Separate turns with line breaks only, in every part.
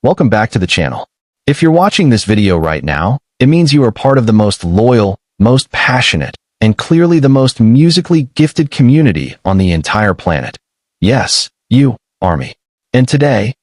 Welcome back to the channel. If you're watching this video right now, it means you are part of the most loyal, most passionate, and clearly the most musically gifted community on the entire planet. Yes, you, Army. And today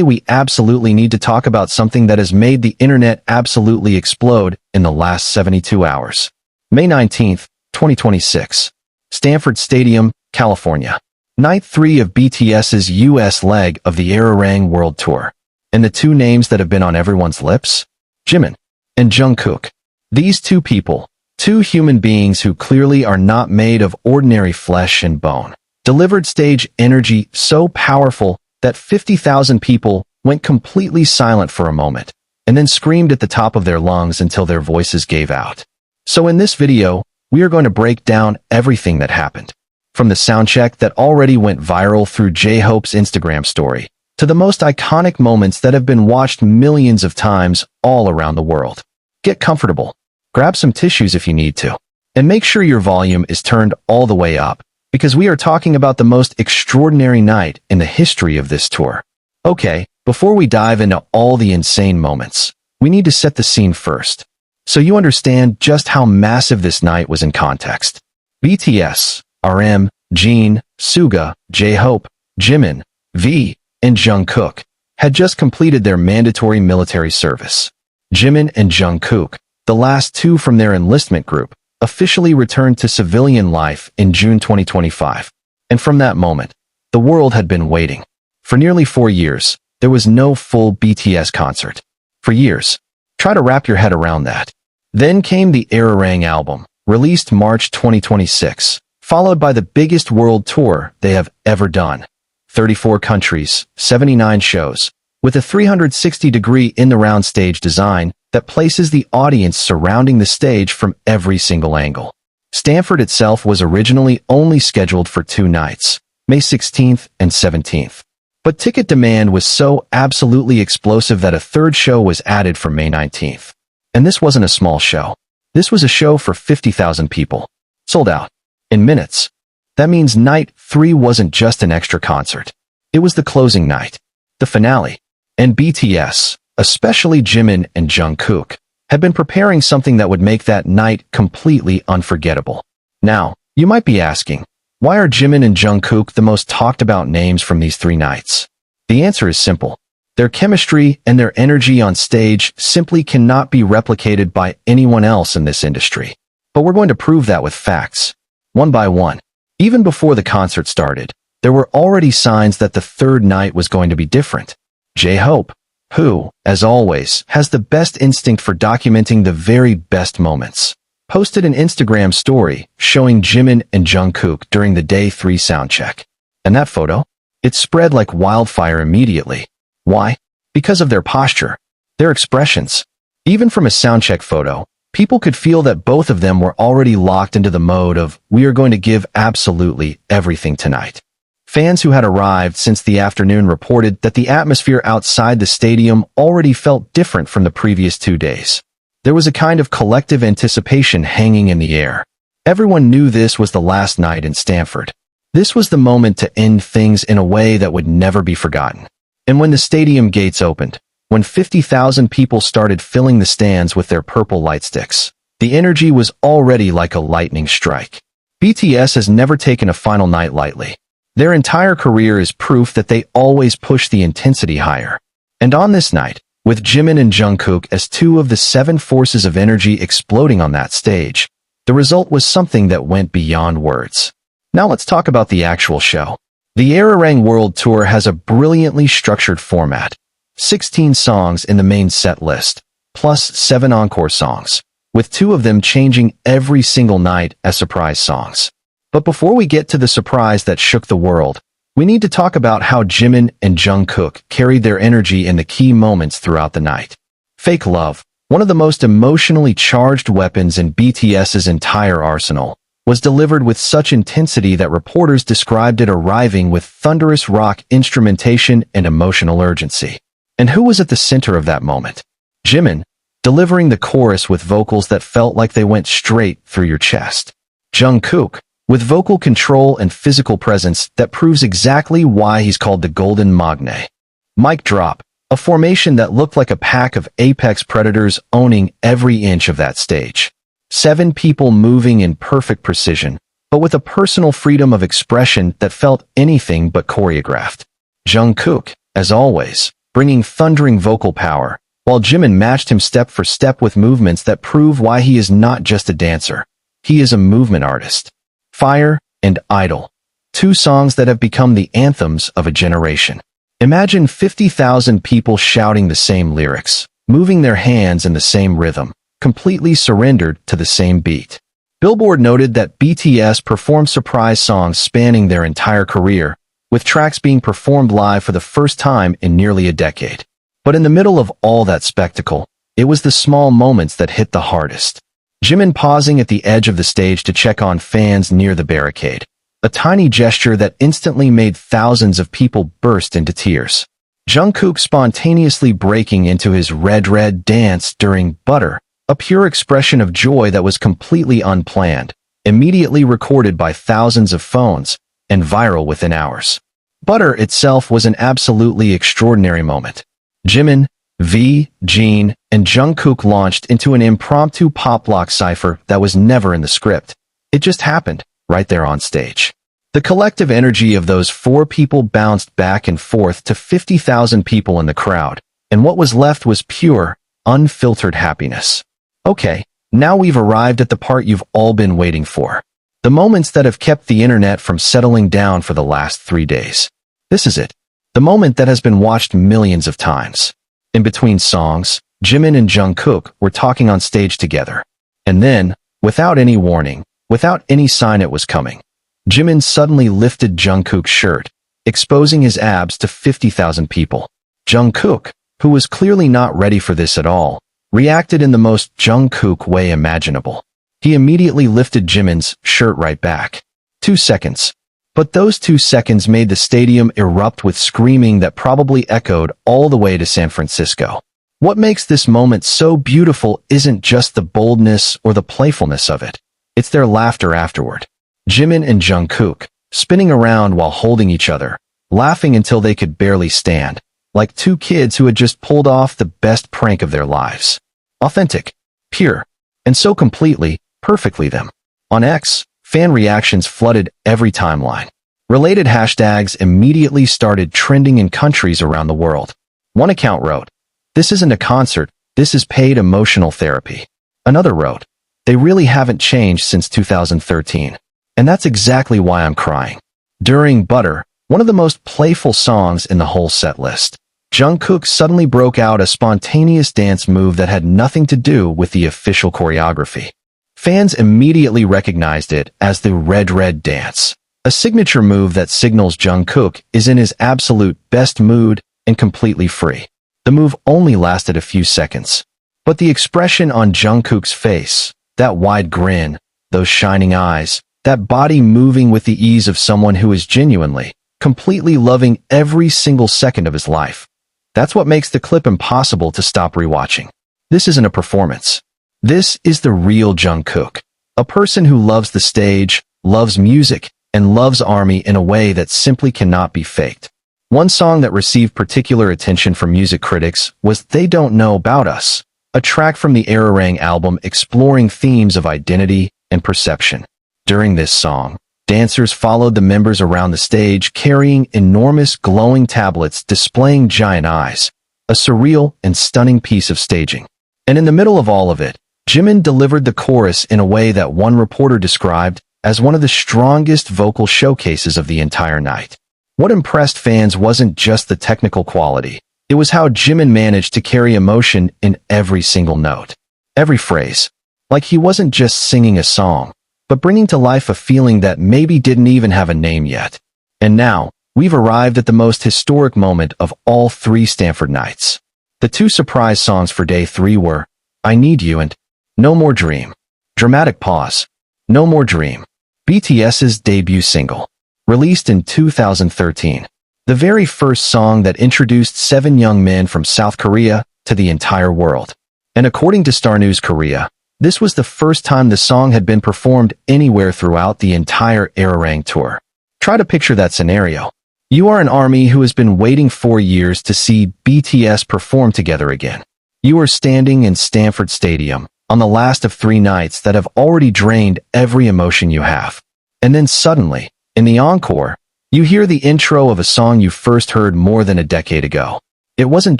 we absolutely need to talk about something that has made the internet absolutely explode in the last 72 hours. May 19th, 2026. Stanford Stadium, California. Night 3 of BTS's US leg of the Arirang World Tour. And the two names that have been on everyone's lips? Jimin and Jungkook. These two people, two human beings who clearly are not made of ordinary flesh and bone, delivered stage energy so powerful that 50,000 people went completely silent for a moment, and then screamed at the top of their lungs until their voices gave out. So in this video, we are going to break down everything that happened. From the soundcheck that already went viral through J-Hope's Instagram story, to the most iconic moments that have been watched millions of times all around the world. Get comfortable, grab some tissues if you need to, and make sure your volume is turned all the way up, because we are talking about the most extraordinary night in the history of this tour. Okay, before we dive into all the insane moments, we need to set the scene first, so you understand just how massive this night was in context. BTS, RM, Jin, Suga, J-Hope, Jimin, V, and Jungkook had just completed their mandatory military service. Jimin and Jungkook, the last two from their enlistment group, officially returned to civilian life in June 2025. And from that moment, the world had been waiting. For nearly 4 years, there was no full BTS concert. For years. Try to wrap your head around that. Then came the Arirang album, released March 2026, followed by the biggest world tour they have ever done. 34 countries, 79 shows, with a 360-degree in-the-round stage design that places the audience surrounding the stage from every single angle. Stanford itself was originally only scheduled for 2 nights, May 16th and 17th. But ticket demand was so absolutely explosive that a third show was added for May 19th. And this wasn't a small show. This was a show for 50,000 people. Sold out. In minutes. That means night 3 wasn't just an extra concert. It was the closing night. The finale. And BTS, especially Jimin and Jungkook, had been preparing something that would make that night completely unforgettable. Now, you might be asking, why are Jimin and Jungkook the most talked about names from these 3 nights? The answer is simple. Their chemistry and their energy on stage simply cannot be replicated by anyone else in this industry. But we're going to prove that with facts. One by one. Even before the concert started, there were already signs that the third night was going to be different. J-Hope, who, as always, has the best instinct for documenting the very best moments, posted an Instagram story showing Jimin and Jungkook during the Day 3 soundcheck. And that photo? It spread like wildfire immediately. Why? Because of their posture, their expressions. Even from a soundcheck photo, people could feel that both of them were already locked into the mode of, we are going to give absolutely everything tonight. Fans who had arrived since the afternoon reported that the atmosphere outside the stadium already felt different from the previous 2 days. There was a kind of collective anticipation hanging in the air. Everyone knew this was the last night in Stanford. This was the moment to end things in a way that would never be forgotten. And when the stadium gates opened, when 50,000 people started filling the stands with their purple light sticks, the energy was already like a lightning strike. BTS has never taken a final night lightly. Their entire career is proof that they always push the intensity higher. And on this night, with Jimin and Jungkook as 2 of the 7 forces of energy exploding on that stage, the result was something that went beyond words. Now let's talk about the actual show. The Arirang World Tour has a brilliantly structured format. 16 songs in the main set list, plus 7 encore songs, with 2 of them changing every single night as surprise songs. But before we get to the surprise that shook the world, we need to talk about how Jimin and Jungkook carried their energy in the key moments throughout the night. Fake love, one of the most emotionally charged weapons in BTS's entire arsenal, was delivered with such intensity that reporters described it arriving with thunderous rock instrumentation and emotional urgency. And who was at the center of that moment? Jimin, delivering the chorus with vocals that felt like they went straight through your chest. Jungkook, with vocal control and physical presence that proves exactly why he's called the Golden Magne. Mic drop, a formation that looked like a pack of apex predators owning every inch of that stage. 7 people moving in perfect precision, but with a personal freedom of expression that felt anything but choreographed. Jungkook, as always, bringing thundering vocal power, while Jimin matched him step for step with movements that prove why he is not just a dancer. He is a movement artist. Fire and Idol. 2 songs that have become the anthems of a generation. Imagine 50,000 people shouting the same lyrics, moving their hands in the same rhythm, completely surrendered to the same beat. Billboard noted that BTS performed surprise songs spanning their entire career, with tracks being performed live for the first time in nearly a decade. But in the middle of all that spectacle, it was the small moments that hit the hardest. Jimin pausing at the edge of the stage to check on fans near the barricade. A tiny gesture that instantly made thousands of people burst into tears. Jungkook spontaneously breaking into his red dance during Butter, a pure expression of joy that was completely unplanned, immediately recorded by thousands of phones, and viral within hours. Butter itself was an absolutely extraordinary moment. Jimin, V, Jin, and Jungkook launched into an impromptu pop-lock cipher that was never in the script. It just happened, right there on stage. The collective energy of those 4 people bounced back and forth to 50,000 people in the crowd, and what was left was pure, unfiltered happiness. Okay, now we've arrived at the part you've all been waiting for. The moments that have kept the internet from settling down for the last 3 days. This is it. The moment that has been watched millions of times. In between songs, Jimin and Jungkook were talking on stage together. And then, without any warning, without any sign it was coming, Jimin suddenly lifted Jungkook's shirt, exposing his abs to 50,000 people. Jungkook, who was clearly not ready for this at all, reacted in the most Jungkook way imaginable. He immediately lifted Jimin's shirt right back. 2 seconds. But those 2 seconds made the stadium erupt with screaming that probably echoed all the way to San Francisco. What makes this moment so beautiful isn't just the boldness or the playfulness of it. It's their laughter afterward. Jimin and Jungkook, spinning around while holding each other, laughing until they could barely stand, like 2 kids who had just pulled off the best prank of their lives. Authentic, pure, and so completely, perfectly them. On X, fan reactions flooded every timeline. Related hashtags immediately started trending in countries around the world. One account wrote, "This isn't a concert, this is paid emotional therapy." Another wrote, "They really haven't changed since 2013. And that's exactly why I'm crying." During Butter, one of the most playful songs in the whole set list, Jungkook suddenly broke out a spontaneous dance move that had nothing to do with the official choreography. Fans immediately recognized it as the red dance, a signature move that signals Jungkook is in his absolute best mood and completely free. The move only lasted a few seconds, but the expression on Jungkook's face, that wide grin, those shining eyes, that body moving with the ease of someone who is genuinely, completely loving every single second of his life. That's what makes the clip impossible to stop rewatching. This isn't a performance. This is the real Jungkook, a person who loves the stage, loves music, and loves ARMY in a way that simply cannot be faked. One song that received particular attention from music critics was They Don't Know About Us, a track from the Ararang album exploring themes of identity and perception. During this song, dancers followed the members around the stage carrying enormous glowing tablets displaying giant eyes, a surreal and stunning piece of staging. And in the middle of all of it, Jimin delivered the chorus in a way that one reporter described as one of the strongest vocal showcases of the entire night. What impressed fans wasn't just the technical quality, it was how Jimin managed to carry emotion in every single note, every phrase. Like he wasn't just singing a song, but bringing to life a feeling that maybe didn't even have a name yet. And now, we've arrived at the most historic moment of all 3 Stanford nights. The 2 surprise songs for day 3 were I Need You and No More Dream. Dramatic pause. No More Dream. BTS's debut single. Released in 2013. The very first song that introduced 7 young men from South Korea to the entire world. And according to Star News Korea, this was the first time the song had been performed anywhere throughout the entire Ararang tour. Try to picture that scenario. You are an army who has been waiting 4 years to see BTS perform together again. You are standing in Stanford Stadium on the last of 3 nights that have already drained every emotion you have. And then suddenly, in the encore, you hear the intro of a song you first heard more than a decade ago. It wasn't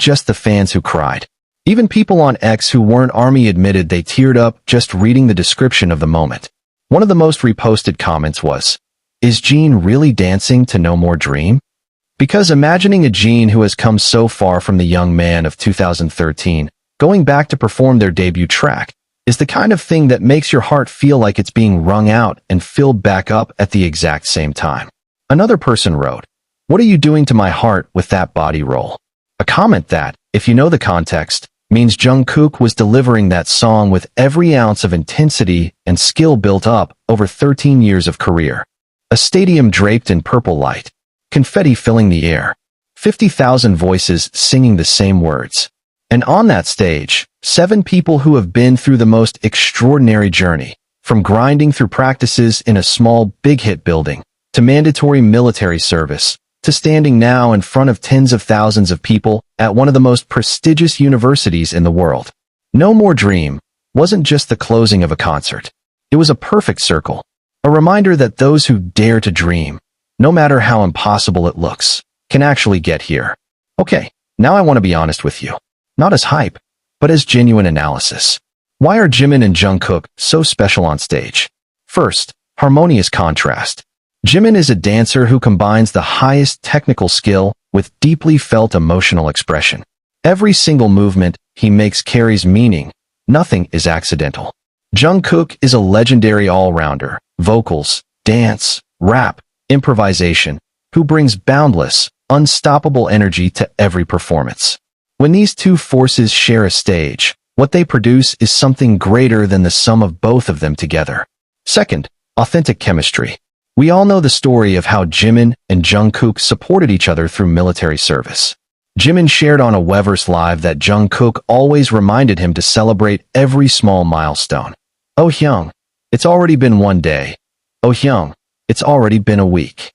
just the fans who cried. Even people on X who weren't ARMY admitted they teared up just reading the description of the moment. One of the most reposted comments was, "Is Jin really dancing to No More Dream?" Because imagining a Jin who has come so far from the young man of 2013, going back to perform their debut track, is the kind of thing that makes your heart feel like it's being wrung out and filled back up at the exact same time. Another person wrote, "What are you doing to my heart with that body roll?" A comment that, if you know the context, means Jungkook was delivering that song with every ounce of intensity and skill built up over 13 years of career. A stadium draped in purple light, confetti filling the air, 50,000 voices singing the same words. And on that stage, 7 people who have been through the most extraordinary journey, from grinding through practices in a small big hit building, to mandatory military service, to standing now in front of tens of thousands of people at one of the most prestigious universities in the world. No More Dream wasn't just the closing of a concert. It was a perfect circle, a reminder that those who dare to dream, no matter how impossible it looks, can actually get here. Okay, now I want to be honest with you. Not as hype, but as genuine analysis. Why are Jimin and Jungkook so special on stage? First, harmonious contrast. Jimin is a dancer who combines the highest technical skill with deeply felt emotional expression. Every single movement he makes carries meaning. Nothing is accidental. Jungkook is a legendary all-rounder, vocals, dance, rap, improvisation, who brings boundless, unstoppable energy to every performance. When these two forces share a stage, what they produce is something greater than the sum of both of them together. Second, authentic chemistry. We all know the story of how Jimin and Jungkook supported each other through military service. Jimin shared on a Weverse Live that Jungkook always reminded him to celebrate every small milestone. "Oh Hyung, it's already been 1 day. Oh Hyung, it's already been a week."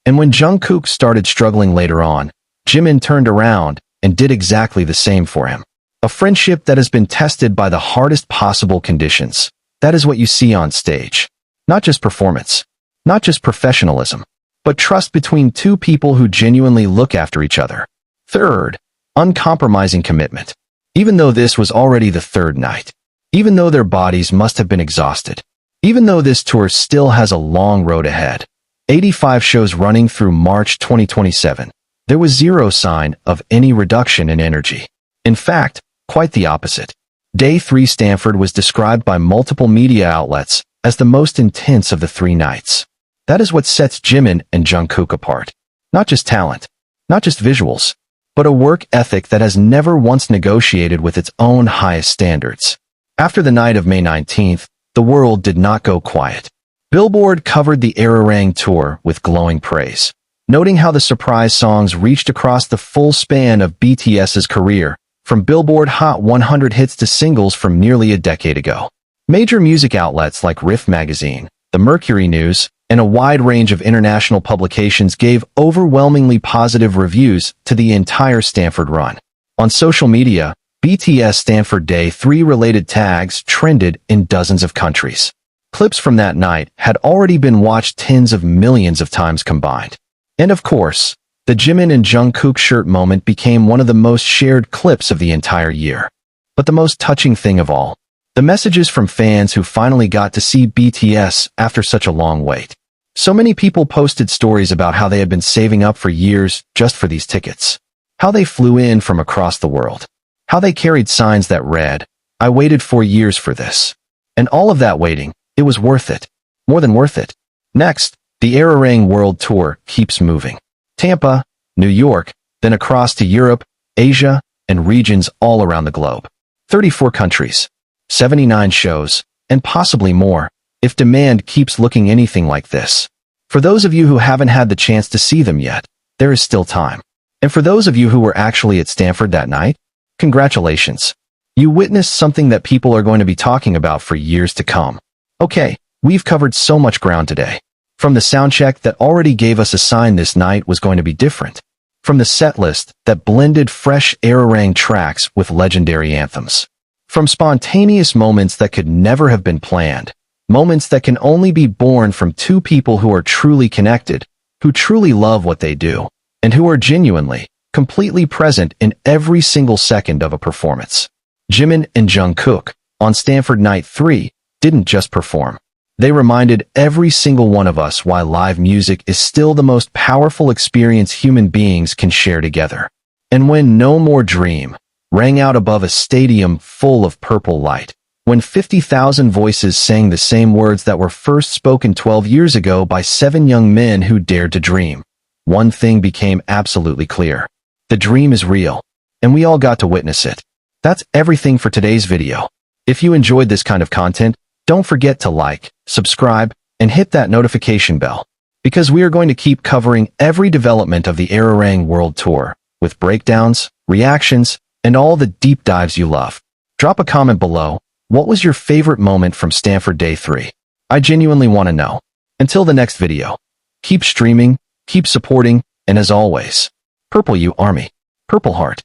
And when Jungkook started struggling later on, Jimin turned around and did exactly the same for him. A friendship that has been tested by the hardest possible conditions. That is what you see on stage. Not just performance, not just professionalism, but trust between two people who genuinely look after each other. Third, uncompromising commitment. Even though this was already the 3rd night, even though their bodies must have been exhausted, even though this tour still has a long road ahead, 85 shows running through March 2027, there was zero sign of any reduction in energy. In fact, quite the opposite. Day 3 Stanford was described by multiple media outlets as the most intense of the 3 nights. That is what sets Jimin and Jungkook apart. Not just talent, not just visuals, but a work ethic that has never once negotiated with its own highest standards. After the night of May 19th, the world did not go quiet. Billboard covered the Arirang tour with glowing praise, noting how the surprise songs reached across the full span of BTS's career, from Billboard Hot 100 hits to singles from nearly a decade ago. Major music outlets like Riff Magazine, The Mercury News, and a wide range of international publications gave overwhelmingly positive reviews to the entire Stanford run. On social media, BTS Stanford Day 3 related tags trended in dozens of countries. Clips from that night had already been watched tens of millions of times combined. And of course, the Jimin and Jungkook shirt moment became one of the most shared clips of the entire year. But the most touching thing of all, the messages from fans who finally got to see BTS after such a long wait. So many people posted stories about how they had been saving up for years just for these tickets. How they flew in from across the world. How they carried signs that read, "I waited 4 years for this." And all of that waiting, it was worth it. More than worth it. Next, the Arirang World Tour keeps moving. Tampa, New York, then across to Europe, Asia, and regions all around the globe. 34 countries. 79 shows, and possibly more, if demand keeps looking anything like this. For those of you who haven't had the chance to see them yet, there is still time. And for those of you who were actually at Stanford that night, congratulations. You witnessed something that people are going to be talking about for years to come. Okay, we've covered so much ground today. From the soundcheck that already gave us a sign this night was going to be different. From the setlist that blended fresh Arirang tracks with legendary anthems. From spontaneous moments that could never have been planned. Moments that can only be born from two people who are truly connected, who truly love what they do, and who are genuinely, completely present in every single second of a performance. Jimin and Jungkook, on Stanford Night 3, didn't just perform. They reminded every single one of us why live music is still the most powerful experience human beings can share together. And when No More Dream rang out above a stadium full of purple light, when 50,000 voices sang the same words that were first spoken 12 years ago by 7 young men who dared to dream, one thing became absolutely clear. The dream is real, and we all got to witness it. That's everything for today's video. If you enjoyed this kind of content, don't forget to like, subscribe, and hit that notification bell, because we are going to keep covering every development of the Arirang World Tour, with breakdowns, reactions, and all the deep dives you love. Drop a comment below. What was your favorite moment from Stanford Day 3? I genuinely want to know. Until the next video, keep streaming, keep supporting, and as always, Purple You Army, Purple Heart.